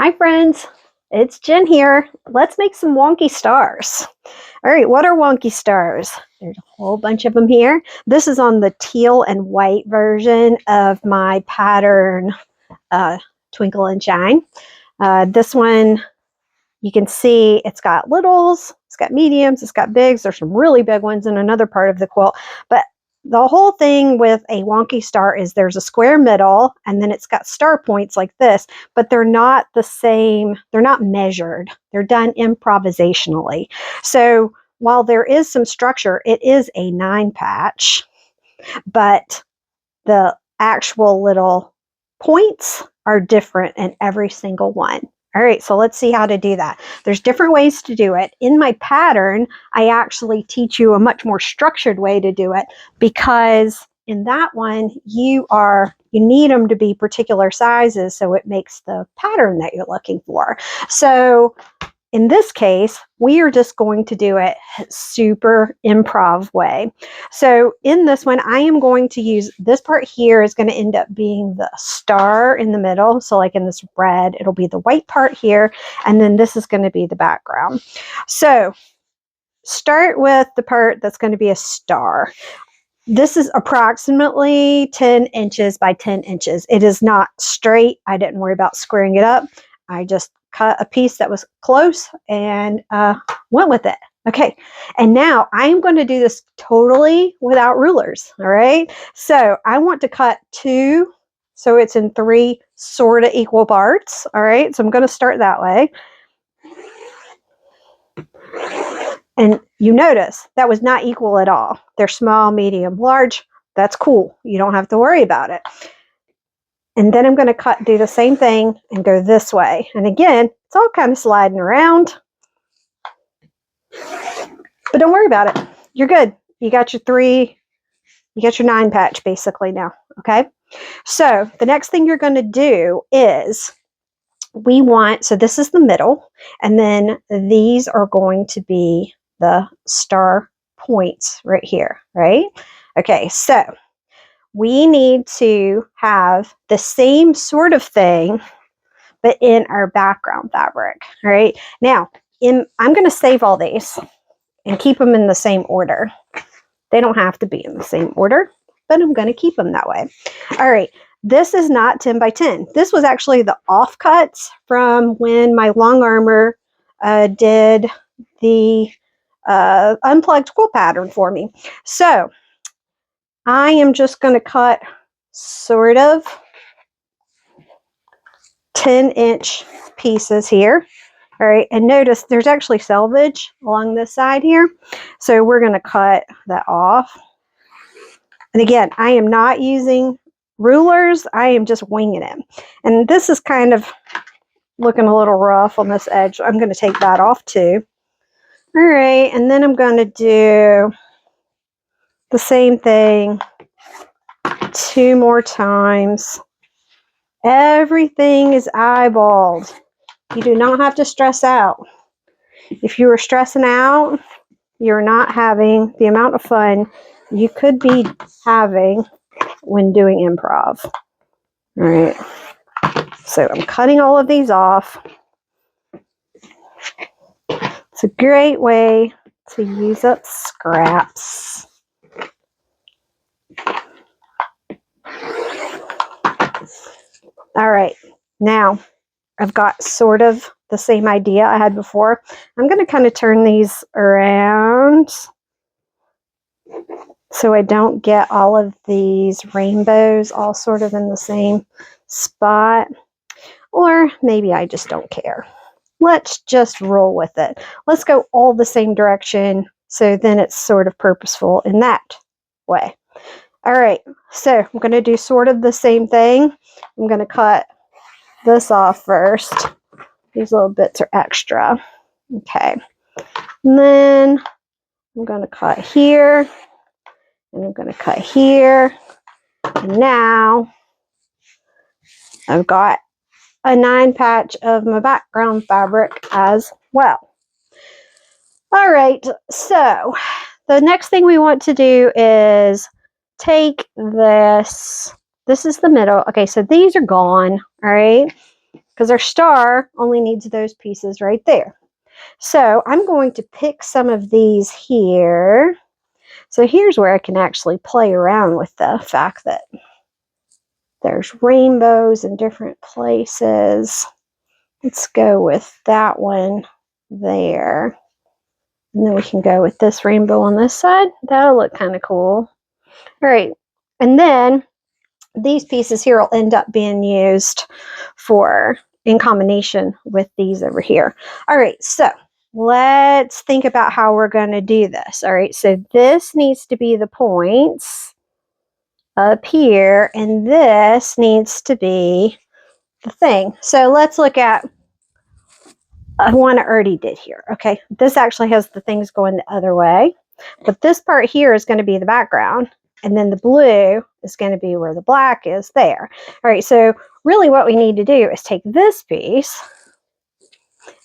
Hi friends, it's Jen here. Let's make some wonky stars. All right, what are wonky stars? There's a whole bunch of them here. This is on the teal and white version of my pattern, Twinkle and Shine. This one, you can see it's got littles, it's got mediums, it's got bigs. There's some really big ones in another part of the quilt, but the whole thing with a wonky star is there's a square middle and then it's got star points like this, but they're not the same. They're not measured. They're done improvisationally. So while there is some structure, it is a 9 patch, but the actual little points are different in every single one. All right, so let's see how to do that. There's different ways to do it. In my pattern, I actually teach you a much more structured way to do it, because in that one, you need them to be particular sizes, so it makes the pattern that you're looking for. So in this case, we are just going to do it super improv way. So in this one, I am going to use this part here is going to end up being the star in the middle. So like in this red, it'll be the white part here. And then this is going to be the background. So start with the part that's going to be a star. This is approximately 10 inches by 10 inches. It is not straight. I didn't worry about squaring it up. I just cut a piece that was close and went with it. Okay, and now I'm going to do this totally without rulers, all right? So I want to cut 2, so it's in 3 sort of equal parts, all right? So I'm going to start that way. And you notice that was not equal at all. They're small, medium, large. That's cool. You don't have to worry about it. And then I'm going to do the same thing and go this way. And again, it's all kind of sliding around. But don't worry about it. You're good. You got your 9 patch basically now. Okay. So the next thing you're going to do is so this is the middle. And then these are going to be the star points right here. Right. Okay. So we need to have the same sort of thing, but in our background fabric. All right. Now, I'm going to save all these and keep them in the same order. They don't have to be in the same order, but I'm going to keep them that way. All right. This is not 10 by 10. This was actually the offcuts from when my long armor did the unplugged quilt pattern for me. So I am just going to cut sort of 10-inch pieces here. All right, and notice there's actually selvage along this side here. So we're going to cut that off. And again, I am not using rulers. I am just winging it. And this is kind of looking a little rough on this edge. I'm going to take that off too. All right, and then I'm going to do the same thing 2 more times. Everything is eyeballed. You do not have to stress out. If you are stressing out, you're not having the amount of fun you could be having when doing improv. All right. So I'm cutting all of these off. It's a great way to use up scraps. All right. Now, I've got sort of the same idea I had before. I'm going to kind of turn these around so I don't get all of these rainbows all sort of in the same spot. Or maybe I just don't care. Let's just roll with it. Let's go all the same direction, so then it's sort of purposeful in that way. All right, so I'm going to do sort of the same thing. I'm going to cut this off first. These little bits are extra. Okay. And then I'm going to cut here. And I'm going to cut here. And now I've got a 9 patch of my background fabric as well. All right. So the next thing we want to do is take this. This is the middle. Okay. So these are gone. All right. because our star only needs those pieces right there. So I'm going to pick some of these here. So here's where I can actually play around with the fact that there's rainbows in different places. Let's go with that one there. And then we can go with this rainbow on this side. That'll look kind of cool. All right. And then these pieces here will end up being used for in combination with these over here. All right. So let's think about how we're going to do this. All right. So this needs to be the points up here, and this needs to be the thing. So let's look at one I already did here. Okay, this actually has the things going the other way, but this part here is going to be the background, and then the blue is going to be where the black is there. All right, so really what we need to do is take this piece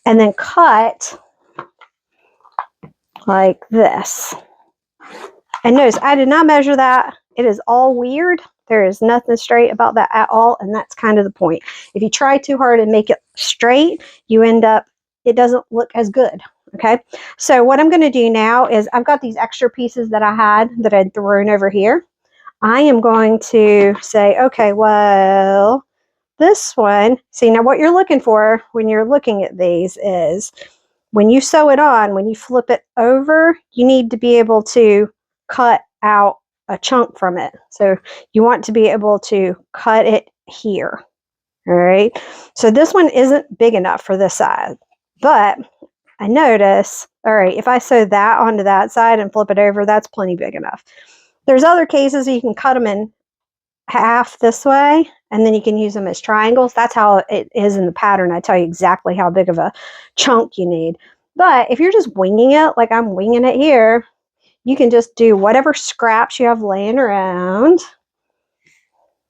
and then cut like this. And notice I did not measure that. It is all weird. There is nothing straight about that at all, and that's kind of the point. If you try too hard and make it straight, you end up, it doesn't look as good. Okay, so what I'm going to do now is I've got these extra pieces that I had that I'd thrown over here. I am going to say, okay, well, this one, see, now what you're looking for when you're looking at these is when you sew it on, when you flip it over, you need to be able to cut out a chunk from it. So you want to be able to cut it here. All right. So this one isn't big enough for this side, but I notice, all right, if I sew that onto that side and flip it over, that's plenty big enough. There's other cases you can cut them in half this way, and then you can use them as triangles. That's how it is in the pattern. I tell you exactly how big of a chunk you need. But if you're just winging it, like I'm winging it here, you can just do whatever scraps you have laying around.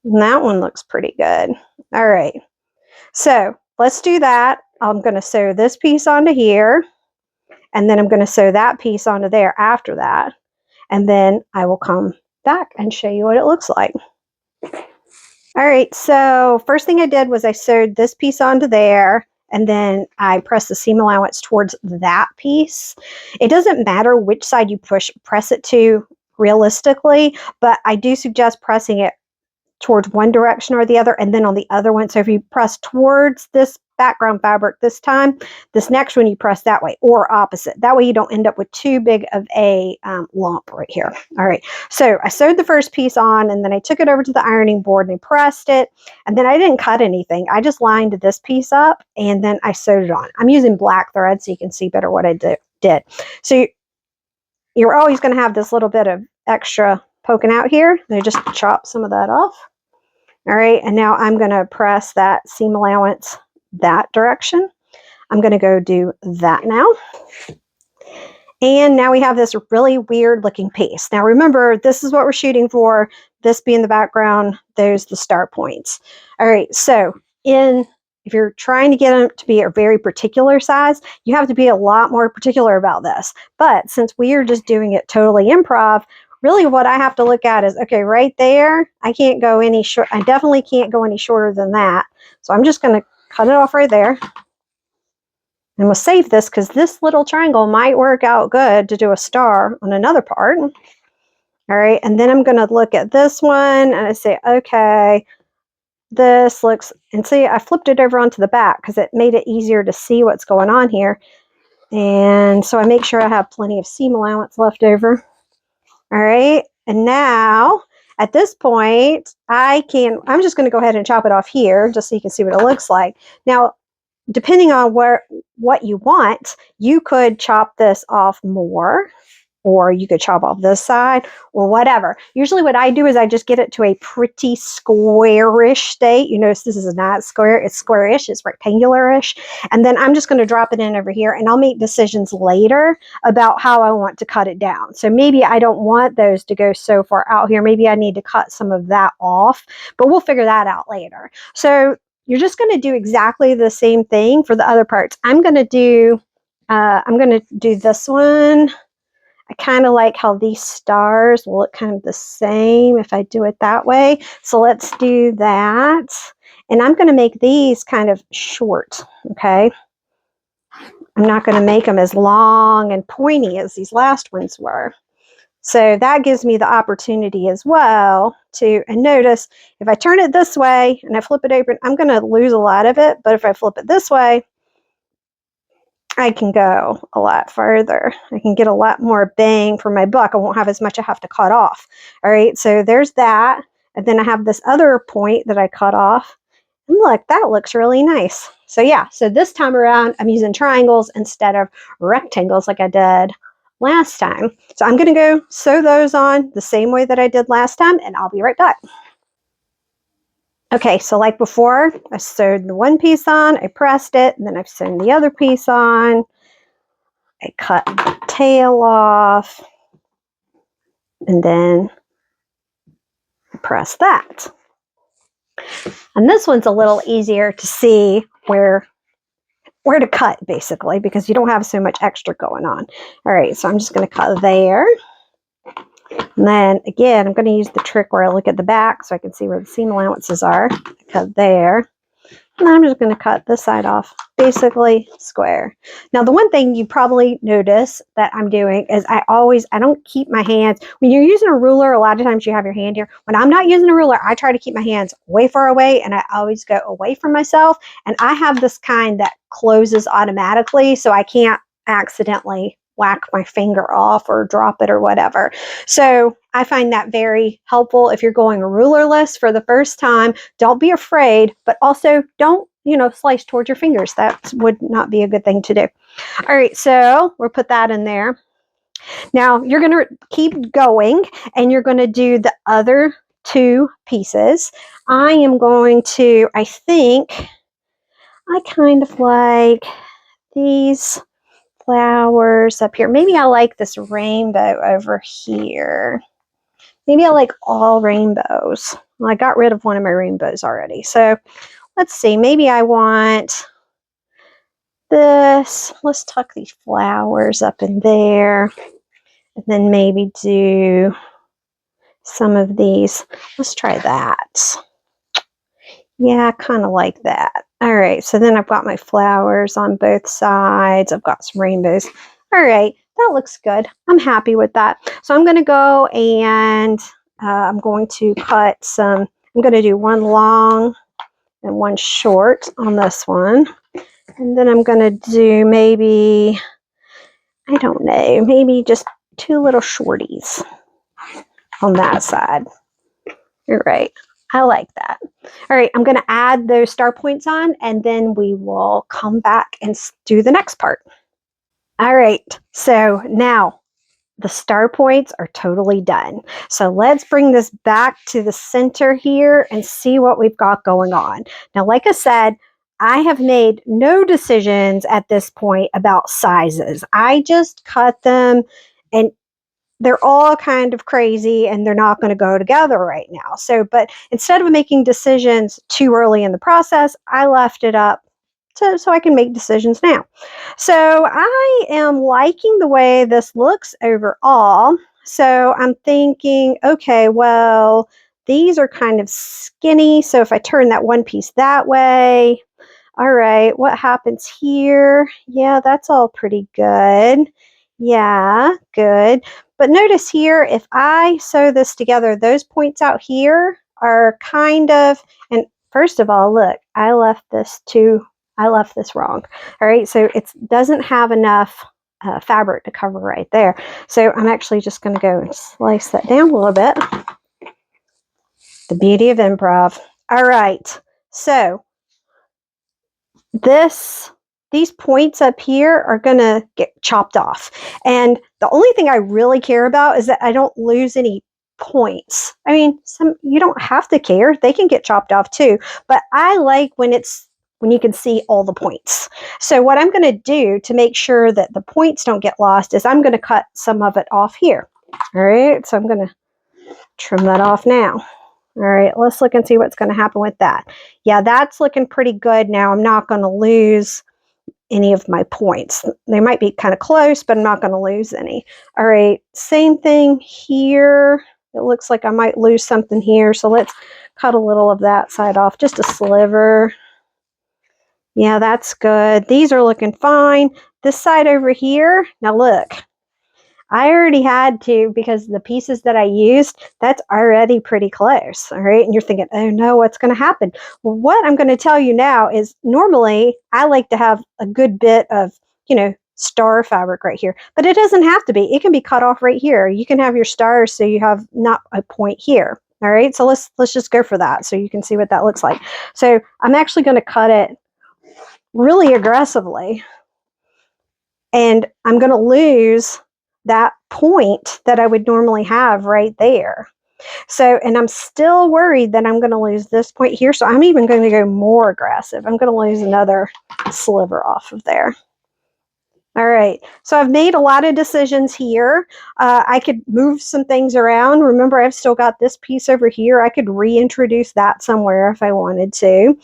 And that one looks pretty good. All right. So let's do that. I'm going to sew this piece onto here, and then I'm going to sew that piece onto there after that. And then I will come back and show you what it looks like. All right, so first thing I did was I sewed this piece onto there, and then I pressed the seam allowance towards that piece. It doesn't matter which side you press it to realistically, but I do suggest pressing it towards one direction or the other, and then on the other one. So if you press towards this background fabric this time, this next one you press that way, or opposite. That way you don't end up with too big of a lump right here. All right, so I sewed the first piece on, and then I took it over to the ironing board and I pressed it, and then I didn't cut anything. I just lined this piece up, and then I sewed it on. I'm using black thread so you can see better what I did. So you're always going to have this little bit of extra poking out here. I just chop some of that off. All right, and now I'm going to press that seam allowance that direction. I'm going to go do that now. And now we have this really weird looking piece. Now remember, this is what we're shooting for, this being the background, those the star points. All right, so if you're trying to get them to be a very particular size, you have to be a lot more particular about this. But since we are just doing it totally improv, really what I have to look at is, okay, right there, I can't go any short. I definitely can't go any shorter than that. So I'm just going to cut it off right there. And we'll save this because this little triangle might work out good to do a star on another part. All right, and then I'm going to look at this one and I say, okay, this looks, and see, I flipped it over onto the back because it made it easier to see what's going on here. And so I make sure I have plenty of seam allowance left over. All right, and now at this point, I'm just going to go ahead and chop it off here just so you can see what it looks like. Now, depending on what you want, you could chop this off more, or you could chop off this side, or whatever. Usually what I do is I just get it to a pretty squarish state. You notice this is not square, it's squarish, it's rectangular-ish. And then I'm just going to drop it in over here, and I'll make decisions later about how I want to cut it down. So maybe I don't want those to go so far out here. Maybe I need to cut some of that off, but we'll figure that out later. So you're just going to do exactly the same thing for the other parts. I'm going to do this one. I kind of like how these stars will look kind of the same if I do it that way. So let's do that. And I'm going to make these kind of short, okay? I'm not going to make them as long and pointy as these last ones were. So that gives me the opportunity as well to, and notice if I turn it this way and I flip it open, I'm going to lose a lot of it. But if I flip it this way, I can go a lot further. I can get a lot more bang for my buck. I won't have as much I have to cut off. All right, so there's that. And then I have this other point that I cut off. And look, that looks really nice. So yeah, so this time around, I'm using triangles instead of rectangles like I did last time. So I'm going to go sew those on the same way that I did last time, and I'll be right back. Okay, so like before, I sewed the one piece on, I pressed it, and then I've sewn the other piece on. I cut the tail off, and then I press that. And this one's a little easier to see where to cut, basically, because you don't have so much extra going on. All right, so I'm just going to cut there. And then, again, I'm going to use the trick where I look at the back so I can see where the seam allowances are. Cut there. And I'm just going to cut this side off, basically square. Now, the one thing you probably notice that I'm doing is I don't keep my hands. When you're using a ruler, a lot of times you have your hand here. When I'm not using a ruler, I try to keep my hands way far away, and I always go away from myself. And I have this kind that closes automatically, so I can't accidentally whack my finger off or drop it or whatever. So I find that very helpful if you're going rulerless for the first time. Don't be afraid, but also don't, slice towards your fingers. That would not be a good thing to do. All right, so we'll put that in there. Now you're going to keep going and you're going to do the other two pieces. I am going to, I think, I kind of like these flowers up here. Maybe I like this rainbow over here. Maybe I like all rainbows. Well, I got rid of one of my rainbows already. So let's see. Maybe I want this. Let's tuck these flowers up in there. And then maybe do some of these. Let's try that. Yeah, I kind of like that. All right, so then I've got my flowers on both sides. I've got some rainbows. All right, that looks good. I'm happy with that. So I'm going to go and I'm going to cut some. I'm going to do one long and one short on this one. And then I'm going to do maybe, I don't know, maybe just two little shorties on that side. All right. I like that. All right, I'm going to add those star points on, and then we will come back and do the next part. All right, so now the star points are totally done. So let's bring this back to the center here and see what we've got going on. Now, like I said, I have made no decisions at this point about sizes. I just cut them, and they're all kind of crazy and they're not going to go together right now. So, but instead of making decisions too early in the process, I left it up so I can make decisions now. So I am liking the way this looks overall. So I'm thinking, okay, well, these are kind of skinny. So if I turn that one piece that way, all right, what happens here? Yeah, that's all pretty good. Yeah, good. But notice here, if I sew this together, those points out here are kind of, and first of all, look, I left this wrong. All right, so it doesn't have enough fabric to cover right there. So I'm actually just going to go and slice that down a little bit. The beauty of improv. All right, so these points up here are going to get chopped off. And the only thing I really care about is that I don't lose any points. I mean, you don't have to care. They can get chopped off too. But I like when you can see all the points. So what I'm going to do to make sure that the points don't get lost is I'm going to cut some of it off here. All right, so I'm going to trim that off now. All right, let's look and see what's going to happen with that. Yeah, that's looking pretty good now. I'm not going to lose any of my points. They might be kind of close, but I'm not going to lose any. All right, same thing here. It looks like I might lose something here, so let's cut a little of that side off, just a sliver. Yeah, that's good. These are looking fine. This side over here, now look, I already had to, because the pieces that I used, that's already pretty close, all right? And you're thinking, oh no, what's going to happen? Well, what I'm going to tell you now is normally I like to have a good bit of, star fabric right here, but it doesn't have to be. It can be cut off right here. You can have your stars so you have not a point here, all right? So let's just go for that so you can see what that looks like. So I'm actually going to cut it really aggressively, and I'm going to lose that point that I would normally have right there. So, and I'm still worried that I'm going to lose this point here. So I'm even going to go more aggressive. I'm going to lose another sliver off of there. All right, so I've made a lot of decisions here. I could move some things around. Remember, I've still got this piece over here. I could reintroduce that somewhere if I wanted to.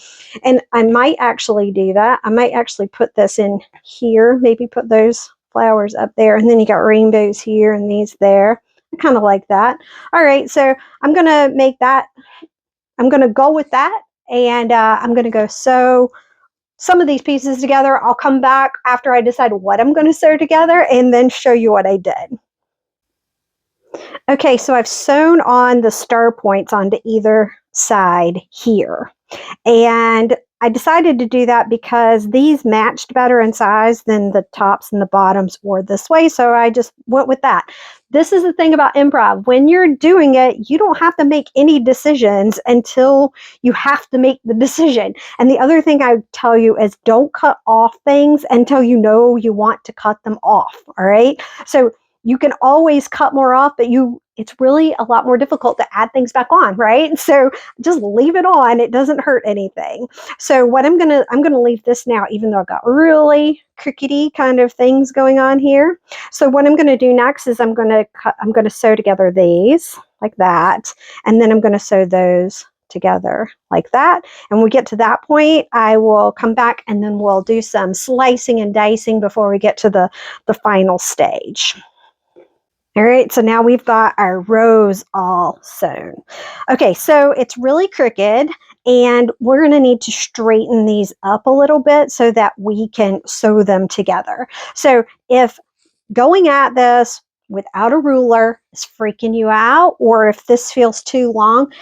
And I might actually do that. I might actually put this in here, maybe put those flowers up there. And then you got rainbows here and these there. I kind of like that. All right, so I'm going to make that. I'm going to go with that. And I'm going to go sew some of these pieces together. I'll come back after I decide what I'm going to sew together and then show you what I did. Okay, so I've sewn on the star points onto either side here. And I decided to do that because these matched better in size than the tops and the bottoms were this way. So I just went with that. This is the thing about improv. When you're doing it, you don't have to make any decisions until you have to make the decision. And the other thing I tell you is don't cut off things until you know you want to cut them off. All right. So you can always cut more off, but it's really a lot more difficult to add things back on, right? So just leave it on. It doesn't hurt anything. So what I'm gonna leave this now, even though I've got really crickety kind of things going on here. So what I'm gonna do next is I'm gonna sew together these like that, and then I'm gonna sew those together like that. And when we get to that point, I will come back and then we'll do some slicing and dicing before we get to the final stage. All right, so now we've got our rows all sewn. Okay, so it's really crooked, and we're going to need to straighten these up a little bit so that we can sew them together. So if going at this without a ruler is freaking you out, or if this feels too long,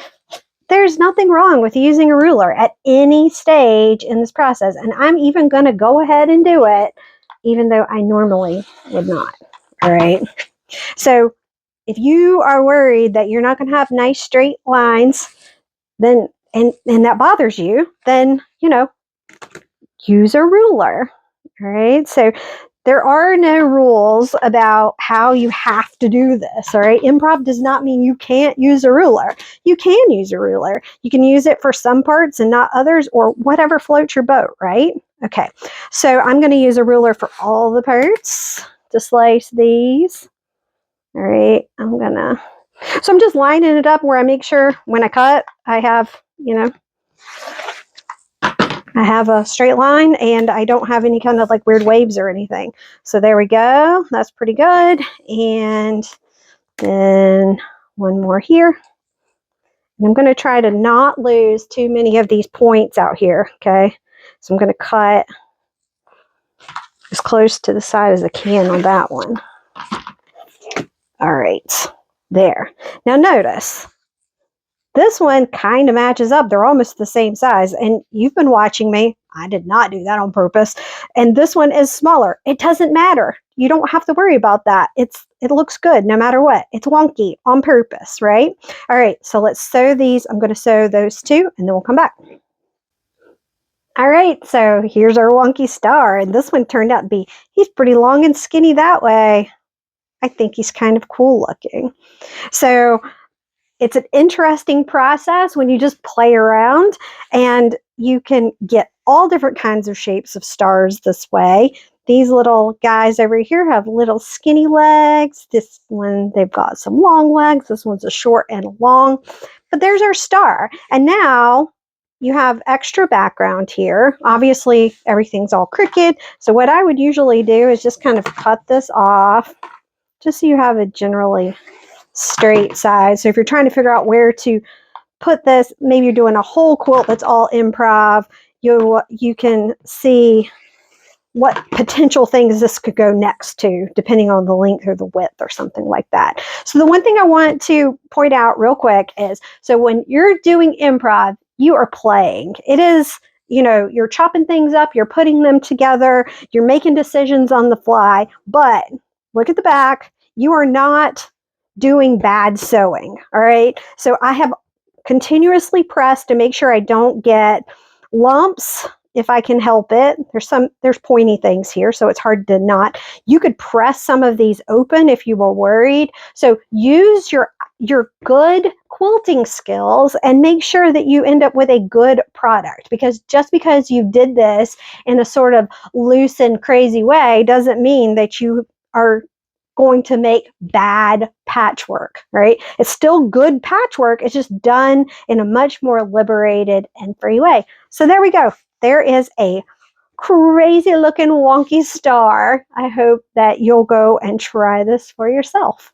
there's nothing wrong with using a ruler at any stage in this process. And I'm even going to go ahead and do it, even though I normally would not. All right. So if you are worried that you're not going to have nice straight lines, then and that bothers you, then use a ruler. All right. So there are no rules about how you have to do this. All right. Improv does not mean you can't use a ruler. You can use a ruler. You can use it for some parts and not others, or whatever floats your boat, right? Okay. So I'm going to use a ruler for all the parts to slice these. All right, so I'm just lining it up where I make sure when I cut, I have a straight line and I don't have any kind of like weird waves or anything. So there we go. That's pretty good. And then one more here. And I'm going to try to not lose too many of these points out here. Okay, so I'm going to cut as close to the side as I can on that one. All right, there. Now notice, this one kind of matches up. They're almost the same size. And you've been watching me. I did not do that on purpose. And this one is smaller. It doesn't matter. You don't have to worry about that. It looks good no matter what. It's wonky on purpose, right? All right, so let's sew these. I'm going to sew those two, and then we'll come back. All right, so here's our wonky star. And this one turned out to be, he's pretty long and skinny that way. I think he's kind of cool looking. So it's an interesting process when you just play around, and you can get all different kinds of shapes of stars this way. These little guys over here have little skinny legs. This one, they've got some long legs. This one's a short and a long. But there's our star. And now you have extra background here. Obviously, everything's all crooked. So what I would usually do is just kind of cut this off, just so you have a generally straight side. So if you're trying to figure out where to put this, maybe you're doing a whole quilt that's all improv, you can see what potential things this could go next to, depending on the length or the width or something like that. So the one thing I want to point out real quick is, so when you're doing improv, you are playing. It is, you're chopping things up, you're putting them together, you're making decisions on the fly, but look at the back. You are not doing bad sewing, all right? So I have continuously pressed to make sure I don't get lumps if I can help it. There's pointy things here, so it's hard to not. You could press some of these open if you were worried. So use your good quilting skills and make sure that you end up with a good product, because just because you did this in a sort of loose and crazy way doesn't mean that you are going to make bad patchwork, right? It's still good patchwork. It's just done in a much more liberated and free way. So there we go. There is a crazy looking wonky star. I hope that you'll go and try this for yourself.